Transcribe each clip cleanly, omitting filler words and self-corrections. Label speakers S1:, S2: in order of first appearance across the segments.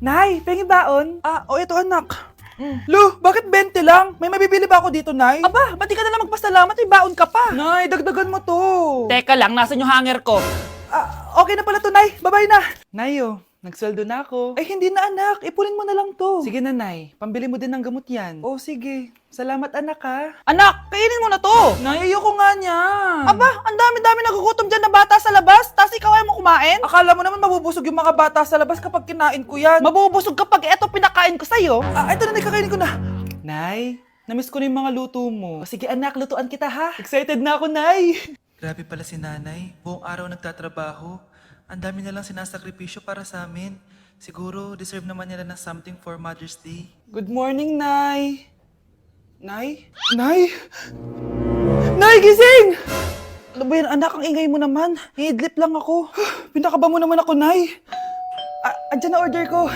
S1: Nay, pengi baon? Ito anak. Lo, bakit 20 lang? May mabibili ba ako dito, Nay? Aba, ba't di ka na lang magpasalamat? May baon ka pa. Nay, dagdagan mo to.
S2: Teka lang, nasan yung hanger ko?
S1: Okay na pala to, Nay. Bye-bye na. Nay, nagsweldo na ako. Ay, hindi na, anak. Ipunin mo na lang to. Sige na, Nay. Pambili mo din ng gamot yan. Oh, sige. Salamat, anak, ha.
S2: Anak, kainin mo na to!
S1: Nay, ayoko nga niyan.
S2: Aba, ang dami-dami nagugutom dyan na bata sa labas, tas ikaw ay mo kumain?
S1: Akala mo naman mabubusog yung mga bata sa labas kapag kinain ko yan.
S2: Mabubusog kapag eto pinakain ko sa'yo.
S1: Ito na, Nay, kakainin ko na. Nay, namiss ko na yung mga luto mo. Sige, anak, lutuan kita, ha? Excited na ako, Nay.
S3: Grabe pala si nanay. Buong araw nagtatrabaho. Ang dami na lang sinasakripisyo para sa amin. Siguro, deserve naman nila ng something for Mother's Day.
S1: Good morning, Nay. Nay? Nay? Nay, gising! Ano ba yan, anak? Ang ingay mo naman. Hihidlip lang ako. Pinakaba mo naman ako, Nay. Andyan na order ko.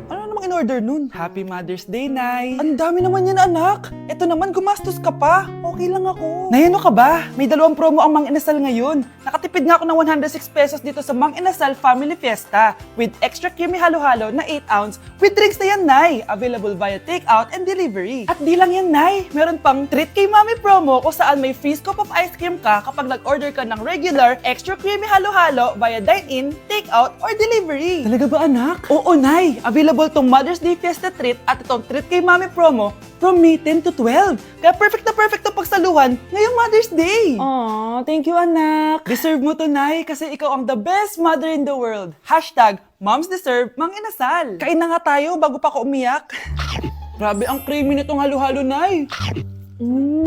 S1: Ano namang in-order nun? Happy Mother's Day, Nay. Ang dami naman yan, anak. Ito naman, gumastos ka pa. Okay lang ako. Nay, ano ka ba? May 2 promo ang Mang Inasal ngayon. Nakatipid nga ako ng 106 pesos dito sa Mang Inasal Family Fiesta with extra creamy halo-halo na 8 ounce with drinks na yan, Nay. Available via takeout and delivery. At di lang yan, Nay. Meron pang Treat kay Mami promo kung saan may free scoop of ice cream ka kapag nag-order ka ng regular extra creamy halo-halo via dine-in, takeout, or delivery. Talaga ba, anak? Oo, Nay. Available tong Mother's Day Fiesta Treat at itong Treat kay Mami promo from May 10 to 12. Kaya perfect na pagsaluhan ngayong Mother's Day. Aww, thank you, anak. Deserve mo to, Nay, kasi ikaw ang the best mother in the world. Hashtag, Moms Deserve Mang Inasal. Kain na nga tayo bago pa ako umiyak. Grabe ang creamy nitong halo-halo, Nay.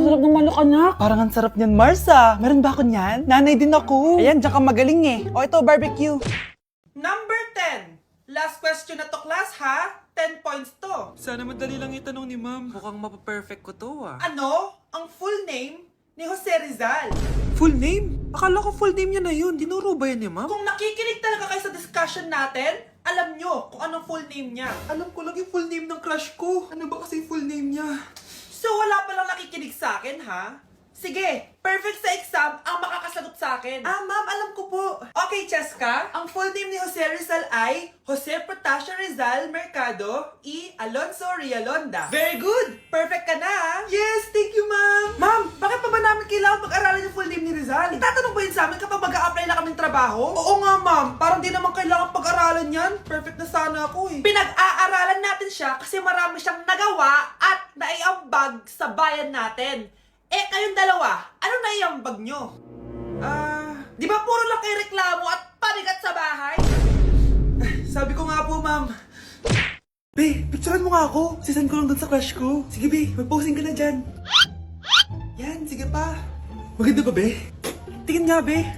S1: Sarap ng manok, anak. Parang ang sarap niyan, Marsa. Meron ba ako niyan? Nanay din ako. Ayan, diyan ka magaling eh. O ito, barbecue. Number 10. Last question na to, class, ha? 10 points to.
S3: Sana madali lang itanong ni ma'am. Mukhang mapaperfect ko to
S1: Ano ang full name ni Jose Rizal?
S3: Full name? Akala ko full name niya na yun. Dinuro ba yan ni ma'am?
S1: Kung nakikinig talaga kayo sa discussion natin, alam nyo kung anong full name niya.
S3: Alam ko lang yung full name ng crush ko. Ano ba kasi full name niya?
S1: So wala palang nakikinig sa akin, ha? Sige, perfect sa exam ang makakasagot sa akin. Ma'am, alam ko po. Okay, Cheska, ang full name ni Jose Rizal ay Jose Protasio Rizal Mercado y Alonso Rialonda. Very good! Perfect ka na, ha? Yes, thank you, ma'am. Ma'am, bakit pa ba namin kailangan pag-aralan yung full name ni Rizal? Itatanong ba yun sa amin kapag mag-a-apply na kaming trabaho? Oo nga, ma'am. Parang di naman kailangan pag-aralan yan. Perfect na sana ako, eh. Pinag-aaralan natin siya kasi marami siyang nagawa at naiambag sa bayan natin. Kayong dalawa, ano naiambag nyo? Di ba puro lang kayo reklamo at panigat sa bahay? Sabi ko nga po, ma'am. Be, picturean mo nga ako. Sisend ko lang dun sa crush ko. Sige, be, mag-posing ka na dyan. Yan, sige pa. Maganda ba, be? Tingin nga, be.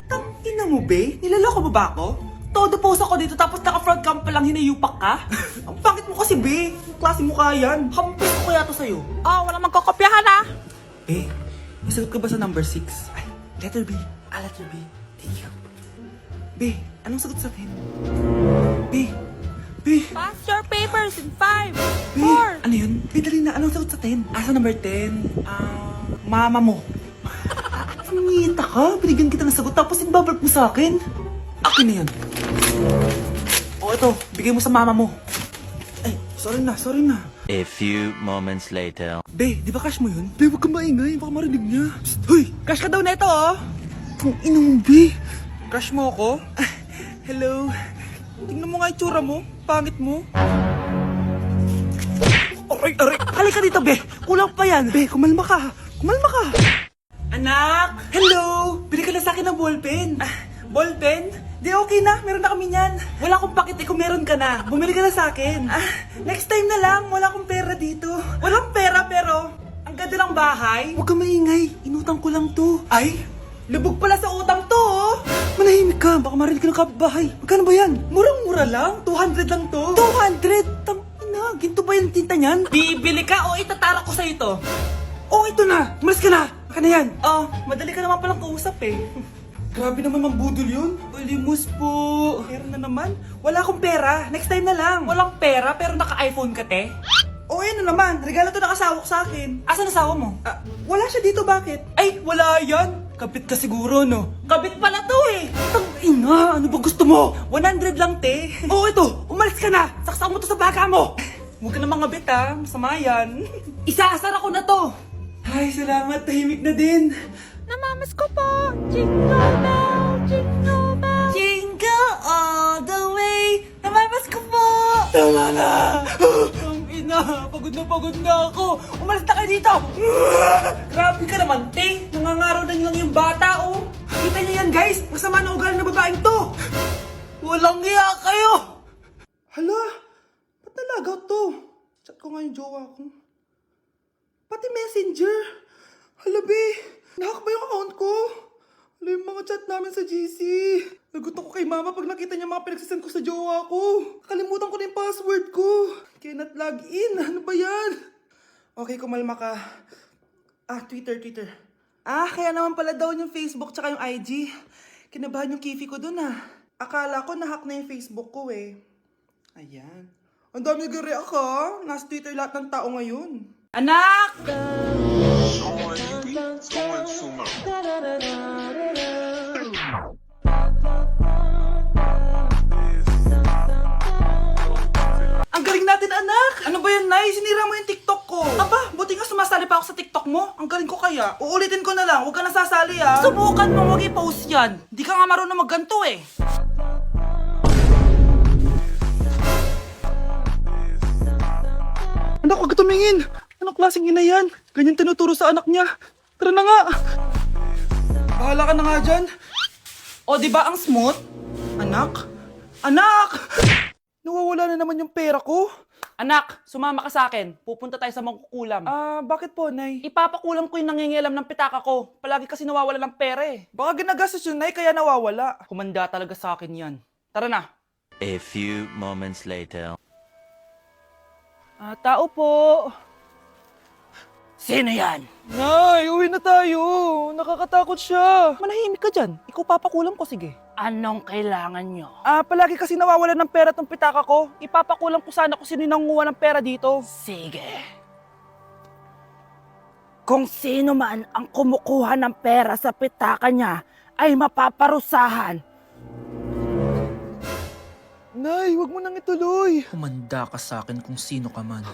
S1: Tangina mo, be? Nilaloko mo ba ako? Todo post ako dito tapos naka-front cam pa lang hinayupak ka? Ang pangit mo kasi, be. Ang klase mo kaya yan. Hampis ko kaya to sa'yo.
S2: Wala magkakopyahan ha!
S3: Be, nasagot ka ba sa number 6? Ay, letter B. Letter B. Thank you. Be, anong sagot sa 10? Be,
S2: Pass your papers in 5,
S3: Be,
S2: 4.
S3: ano yun? Be, dali na. Anong sagot sa 10? Sa number 10? Mama mo. Nangita ka? Binigyan kita ng sagot tapos ibabalik mo sa akin. Akin na yun. Ito. Bigay mo sa mama mo. Ay, sorry na.
S4: A few moments later.
S3: Be, di ba crush mo yun? Be, huwag kang maingay. Baka marinig niya. Psst, hoy!
S1: Crush ka daw na ito, oh.
S3: Kung inong, Be.
S1: Crush mo ako?
S3: Hello.
S1: Tingnan mo nga itsura mo. Pangit mo.
S3: Aray! Halika dito, Be. Kulang pa yan. Be, kumalma ka.
S1: Anak!
S3: Hello! Bili ka na sa akin ng ballpen.
S1: Ballpen? Di okay na, meron na kami niyan.
S3: Wala akong pakit kung meron ka na. Bumili ka na sa akin.
S1: Next time na lang, wala akong pera dito. Walang pera pero, ang ganda ng bahay.
S3: Huwag ka maingay. Inutang ko lang to.
S1: Ay, lubog pala sa utang to, oh.
S3: Manahimik ka. Baka marinig ka ng kapitbahay. Magkano ba yan?
S1: Murang-mura lang, 200 lang to.
S3: 200! Tangina, ginto ba yung tinta niyan?
S1: Bibili ka o itatara ko sa ito?
S3: Oh, ito na! Umalis ka na! Baka na yan!
S1: Oh, madali ka naman palang kausap eh.
S3: Grabe naman mambudol yun.
S1: Ulimus po. Meron na naman. Wala akong pera. Next time na lang. Walang pera pero naka-iPhone ka, te? O, yan na naman. Regalo to ng asawa ko sa akin. Asan asawa mo? Wala siya dito. Bakit? Ay, wala yan.
S3: Kabit ka siguro, no?
S1: Kabit pala to eh.
S3: Tangina, ano ba gusto mo?
S1: 100 lang, te.
S3: Oh, ito! Umalis ka na! Saksak mo to sa baka mo! Huwag ka na mga bet ha, masama yan. Isaasara ko na to! Ay, salamat, tahimik na din.
S2: Namamas ko po! Jingle bell! Jingle bell!
S3: Jingle all the way! Namamas ko po! Tama na! Ang ina, pagod na ako! Umalis na kayo dito! Grabe ka naman, te! Nangangaraw na lang yung bata, oh! Kita niyo yan, guys! Masama na ugali na babaeng to! Walang iya kayo!
S1: Hala, ba't nalagaw to? Chat ko nga yung jowa ko. Pati messenger. Hala, be. Nahack ba yung account ko? Hala, yung mga chat namin sa GC. Nagutot ako kay mama pag nakita niya mga pinagsasend ko sa jowa ko. Nakalimutan ko na yung password ko. Cannot log in. Ano ba yan? Okay, kumalma ka. Twitter. Kaya naman pala daw yung Facebook tsaka yung IG. Kinabahan yung kifi ko dun Akala ko nahack na yung Facebook ko eh. Ayan. Ang dami nag-react ha. Nasa Twitter lahat ng tao ngayon.
S3: Anak!
S1: Ang galing natin, anak! Ano ba yan, Nay? Sinira mo yung TikTok ko. Aba, buti nga sumasali pa ako sa TikTok mo. Ang galing ko kaya. Uulitin ko na lang. Huwag ka nasasali,
S2: Subukan mo mag-i-post yan. Di ka nga marunong magganto eh.
S1: Anak, huwag ka tumingin. Anong klaseng ina yan? Ganyan tinuturo sa anak niya. Tara na nga. Bahala ka na nga dyan. O, di ba ang smooth? Anak? Anak! Nawawala na naman yung pera ko.
S2: Anak, sumama ka sa akin. Pupunta tayo sa mangkukulam.
S1: Bakit po, Nay?
S2: Ipapakulam ko yung nangingialam ng pitaka ko. Palagi kasi nawawala ng pera eh.
S1: Baka ginagastos yun, Nay, kaya nawawala.
S2: Kumanda talaga sa akin yan. Tara na.
S4: A few moments later.
S2: Tao po. Sino yan?
S1: Nay, uwi na tayo. Nakakatakot siya.
S2: Manahimik ka dyan. Ikaw papakulam ko, sige. Anong kailangan nyo?
S1: Palagi kasi nawawala ng pera tong pitaka ko. Ipapakulam ko sana kung sino yung nanguha ng pera dito.
S2: Sige. Kung sino man ang kumukuha ng pera sa pitaka niya ay mapaparusahan.
S1: Nay, wag mo nang ituloy.
S3: Humanda ka sa akin kung sino ka man.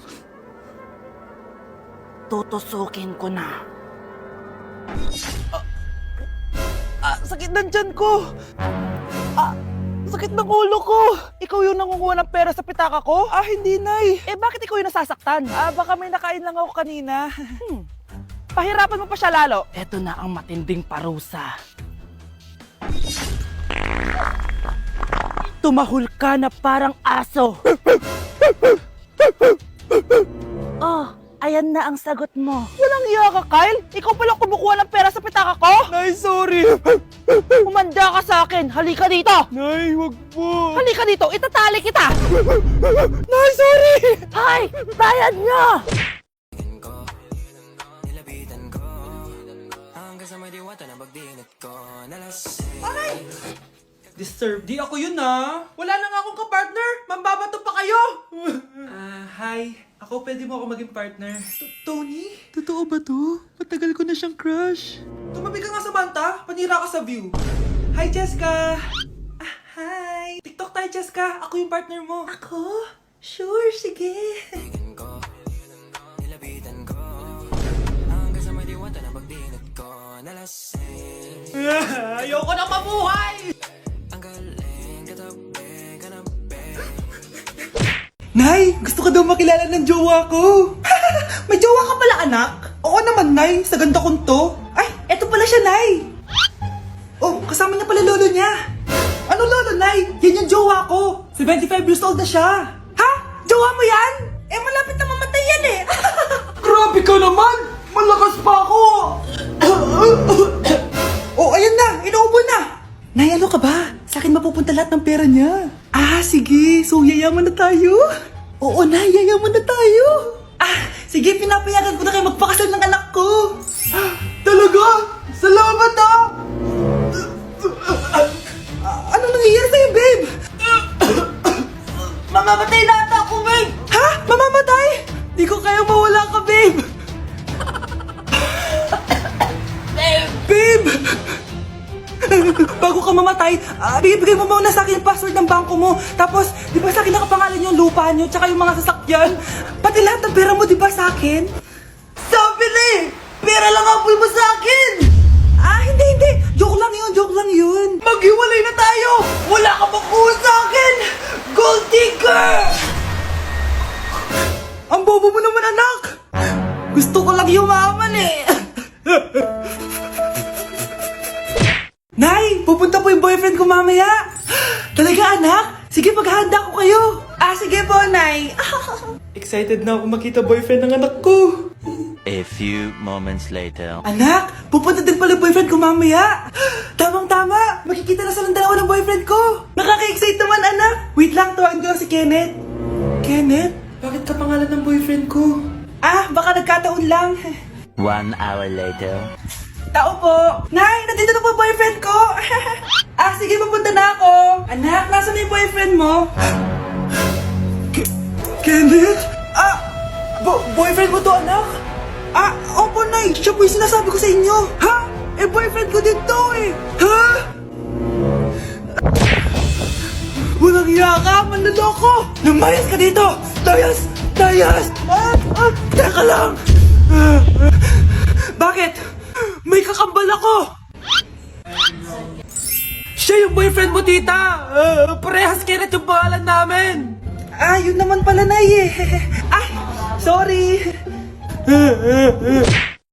S2: Tutusukin ko na.
S1: Sakit ng tiyan ko. Sakit ng ulo ko. Ikaw yung nangunguha ng pera sa pitaka ko? Hindi, Nay.
S2: Bakit ikaw yung nasasaktan?
S1: Baka may nakain lang ako kanina.
S2: Pahirapan mo pa siya lalo. Ito na ang matinding parusa. Tumahol ka na parang aso. Ayan na ang sagot mo.
S1: Walang iya ka, Kyle. Ikaw pala kumukuha ng pera sa pitaka ko? Nay, sorry.
S2: Umanda ka sa akin. Halika dito.
S1: Nay, wag po.
S2: Halika dito. Itatali kita.
S1: Nay, sorry.
S2: Hay! Bayad nyo!
S1: Disturb. Di ako yun Wala na nga akong kapartner. Mambabato pa kayo. Hi. Ako, pwede mo ako maging partner. Tony? Totoo ba to? Matagal ko na siyang crush. Tumabi ka nga sa banta. Panira ka sa view. Hi, Jessica. Hi. TikTok tayo, Jessica. Ako yung partner mo. Ako? Sure, sige. Ayoko na mabuhay! Nay, gusto ko daw makilala ng jowa ko. May jowa ka pala, anak? Oo naman, Nay. Sa ganda kong to. Ay, eto pala siya, Nay. Oh, kasama niya pala lolo niya. Ano lolo, Nay? Yan yung jowa ko. 75 years old na siya. Ha? Jowa mo yan? Malapit na mamatay yan eh. Grabe ka naman! Malakas pa ako! Oh, ayan na! Inuubo na! Nay, ano ka ba? Sa akin mapupunta lahat ng pera niya. Sige. So, yayaman na tayo? Oo, Nay. Yayaman na tayo. Sige. Pinapayagan ko na kayo magpakasal ng anak ko. Talaga? Salamat, Ano nangyayari sa'yo, babe? Mamamatay na ata ako, babe. Ha? Mamamatay? Di ko kaya mawala ka, babe. Babe!
S3: Bago ka mamatay, bigay mo muna sa akin yung password ng bangko mo. Tapos, di ba sa akin nakapangalan yung lupa nyo, tsaka yung mga sasakyan? Pati lahat ng pera mo, di ba sa akin? Sabi na eh! Pera lang ang apoy mo sa akin! Hindi. Joke lang yun. Maghiwalay na tayo! Wala ka makuha sa akin! Gold digger! Ang bobo mo naman, anak! Gusto ko lang yumaman eh! Nay, pupunta po yung boyfriend ko mamaya. Talaga, anak? Sige, paghahanda ko kayo. Sige po, Nay. Excited na ako makita boyfriend ng anak ko.
S4: A few moments later.
S3: Anak, pupunta din pala yung boyfriend ko mamaya. Tamang-tama, makikita na silang dalawa ng boyfriend ko. Nakaka-excite naman, anak. Wait lang, tawagin ko lang si Kenneth. Kenneth? Bakit ka pangalan ng boyfriend ko? Baka nagkataon lang.
S4: 1 hour later.
S3: Tao po. Nay, nandito na po boyfriend ko. Sige, papunta na ako. Anak, nasa na yung boyfriend mo? Kenneth? Boyfriend mo to, anak? Opo, Nay. Siya po yung sinasabi ko sa inyo. Ha? Boyfriend ko din to eh. Ha? Walang hiya ka, manloloko. Lumayas ka dito. Layas! Teka lang. Bakit? May kakambal ako! Siya yung boyfriend mo, tita! Parehas Kenneth yung pangalan namin! Yun naman pala, Nay eh. Sorry!